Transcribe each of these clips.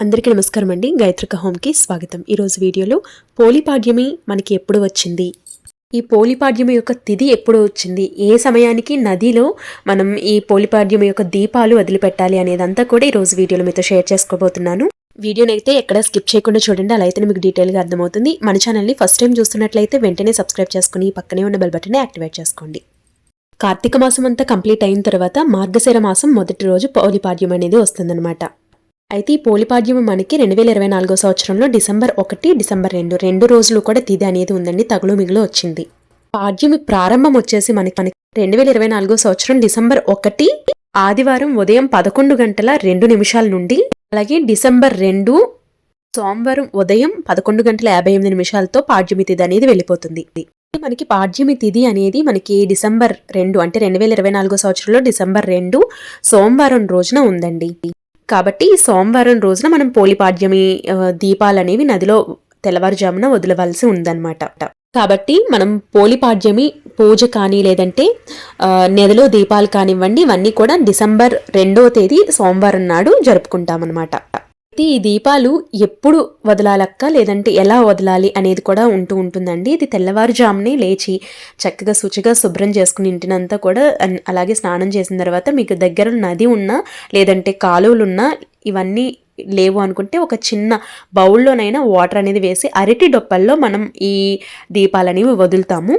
అందరికీ నమస్కారం అండి. గాయత్రిక హోమ్కి స్వాగతం. ఈరోజు వీడియోలో పోలిపాడ్యమి మనకి ఎప్పుడు వచ్చింది, ఈ పోలిపాడ్యమి యొక్క తిథి ఎప్పుడు వచ్చింది, ఏ సమయానికి నదిలో మనం ఈ పోలిపాడ్యమి యొక్క దీపాలు వదిలిపెట్టాలి అనేదంతా కూడా ఈరోజు వీడియోలో మీతో షేర్ చేసుకోబోతున్నాను. వీడియోని అయితే ఎక్కడ స్కిప్ చేయకుండా చూడండి, అలా అయితే మీకు డీటెయిల్గా అర్థమవుతుంది. మన ఛానల్ని ఫస్ట్ టైం చూస్తున్నట్లయితే వెంటనే సబ్స్క్రైబ్ చేసుకుని పక్కనే ఉన్న బెల్ బటన్ని యాక్టివేట్ చేసుకోండి. కార్తీక మాసం అంతా కంప్లీట్ అయిన తర్వాత మార్గశిర మాసం మొదటి రోజు పోలిపాడ్యం అనేది వస్తుందన్నమాట. అయితే ఈ పోలిపాడ్యం మనకి 2024 సంవత్సరంలో డిసెంబర్ 1, డిసెంబర్ 2 రెండు రోజులు కూడా తిథి అనేది ఉందండి. తగులు మిగులు వచ్చింది. పాడ్యమి ప్రారంభం వచ్చేసి మనకి 2024 సంవత్సరం డిసెంబర్ 1 ఆదివారం ఉదయం 11:02 నుండి, అలాగే డిసెంబర్ 2 సోమవారం ఉదయం 11:58 పాడ్యమి తిథి అనేది వెళ్ళిపోతుంది. మనకి పాడ్యమి తిథి అనేది మనకి డిసెంబర్ 2 అంటే 2024 సంవత్సరంలో డిసెంబర్ 2 సోమవారం రోజున ఉందండి. కాబట్టి సోమవారం రోజున మనం పోలిపాడ్యమి దీపాలనేవి నదిలో తెల్లవారుజామున వదలవలసి ఉందన్నమాట. కాబట్టి మనం పోలిపాడ్యమి పూజ కానీ లేదంటే నదిలో దీపాలు కానివ్వండి, ఇవన్నీ కూడా డిసెంబర్ 2వ తేదీ సోమవారం నాడు జరుపుకుంటామన్నమాట. అయితే ఈ దీపాలు ఎప్పుడు వదలాలక్క లేదంటే ఎలా వదలాలి అనేది కూడా ఉంటుందండి. ఇది తెల్లవారుజామునే లేచి చక్కగా శుచిగా శుభ్రం చేసుకుని ఇంటినంతా కూడా, అలాగే స్నానం చేసిన తర్వాత మీకు దగ్గర నది ఉన్నా లేదంటే కాలువలు ఉన్నా, ఇవన్నీ లేవు అనుకుంటే ఒక చిన్న బౌల్లోనైనా వాటర్ అనేది వేసి అరటి డొప్పల్లో మనం ఈ దీపాలనేవి వదులుతాము.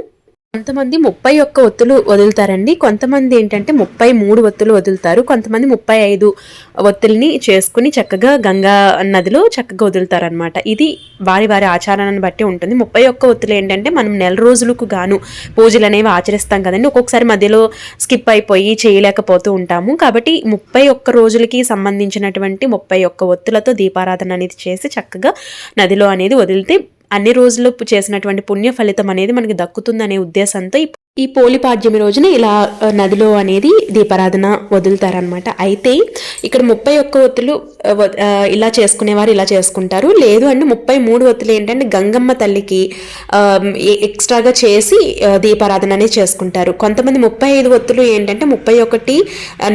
కొంతమంది 31 ఒత్తులు వదులుతారండి, కొంతమంది ఏంటంటే 33 ఒత్తులు వదులుతారు, కొంతమంది 35 ఒత్తుల్ని చేసుకుని చక్కగా గంగా నదిలో చక్కగా వదులుతారనమాట. ఇది వారి వారి ఆచారాన్ని బట్టి ఉంటుంది. 31 ఒత్తులు ఏంటంటే మనం నెల రోజులకు గాను పూజలు అనేవి ఆచరిస్తాం కదండి, ఒక్కొక్కసారి మధ్యలో స్కిప్ అయిపోయి చేయలేకపోతూ ఉంటాము. కాబట్టి 31 రోజులకి సంబంధించినటువంటి 31 ఒత్తులతో దీపారాధన అనేది చేసి చక్కగా నదిలో అనేది వదిలితే అన్ని రోజులు చేసినటువంటి పుణ్య ఫలితం అనేది మనకి దక్కుతుందనే ఉద్దేశంతో ఈ పోలిపాడ్యమి రోజున ఇలా నదిలో అనేది దీపారాధన వదులుతారనమాట. అయితే ఇక్కడ 31 ఒత్తులు ఇలా చేసుకునేవారు ఇలా చేసుకుంటారు. లేదు అంటే 33 ఒత్తులు ఏంటంటే గంగమ్మ తల్లికి ఎక్స్ట్రాగా చేసి దీపారాధన అనేది చేసుకుంటారు. కొంతమంది 35 ఒత్తులు ఏంటంటే 31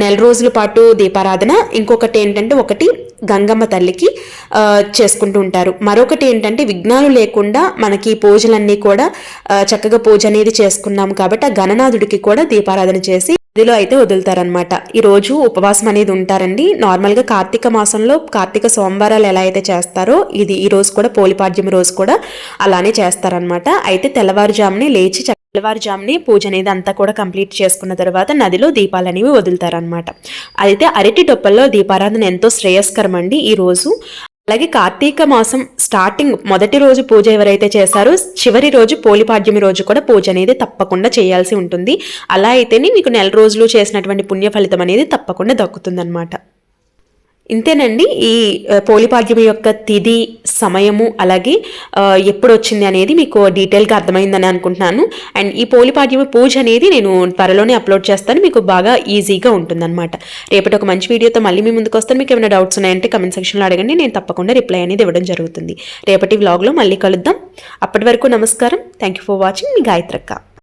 నెల రోజుల పాటు దీపారాధన, ఇంకొకటి ఏంటంటే ఒకటి గంగమ్మ తల్లికి చేసుకుంటూ ఉంటారు. మరొకటి ఏంటంటే విఘ్నాలు లేకుండా మనకి పూజలన్నీ కూడా చక్కగా పూజ అనేది చేసుకున్నాము కాబట్టి ఆ గణనాథుడికి కూడా దీపారాధన చేసి నదిలో అయితే వదులుతారనమాట. ఈ రోజు ఉపవాసం అనేది ఉంటారండి. నార్మల్గా కార్తీక మాసంలో కార్తీక సోమవారాలు ఎలా అయితే చేస్తారో ఈ రోజు కూడా పోలిపాడ్యమి రోజు కూడా అలానే చేస్తారనమాట. అయితే తెల్లవారుజామునే లేచి తెల్లవారుజామునే పూజ అనేది అంతా కూడా కంప్లీట్ చేసుకున్న తర్వాత నదిలో దీపాలు అనేవి వదులుతారనమాట. అయితే అరటి డొప్పల్లో దీపారాధన ఎంతో శ్రేయస్కరం అండి ఈ రోజు. అలాగే కార్తీక మాసం స్టార్టింగ్ మొదటి రోజు పూజ ఎవరైతే చేశారో చివరి రోజు పోలిపాడ్యమి రోజు కూడా పూజ అనేది తప్పకుండా చేయాల్సి ఉంటుంది. అలా అయితేనే మీకు నెల రోజులు చేసినటువంటి పుణ్య ఫలితం అనేది తప్పకుండా దక్కుతుందన్నమాట. ఇంతేనండి ఈ పోలిపాడ్యమి యొక్క తిథి, సమయము, అలాగే ఎప్పుడు వచ్చింది అనేది మీకు డీటెయిల్గా అర్థమైందని అనుకుంటున్నాను. అండ్ ఈ పోలిపాడ్యమి పూజ అనేది నేను త్వరలోనే అప్లోడ్ చేస్తాను, మీకు బాగా ఈజీగా ఉంటుందన్నమాట. రేపటి ఒక మంచి వీడియోతో మళ్ళీ మీ ముందుకు వస్తాను. మీకు ఏమైనా డౌట్స్ ఉన్నాయంటే కమెంట్ సెక్షన్లో అడగండి, నేను తప్పకుండా రిప్లై అనేది ఇవ్వడం జరుగుతుంది. రేపటి వ్లాగ్లో మళ్ళీ కలుద్దాం. అప్పటి వరకు నమస్కారం. Thank you for watching. మీ గాయత్రక్క.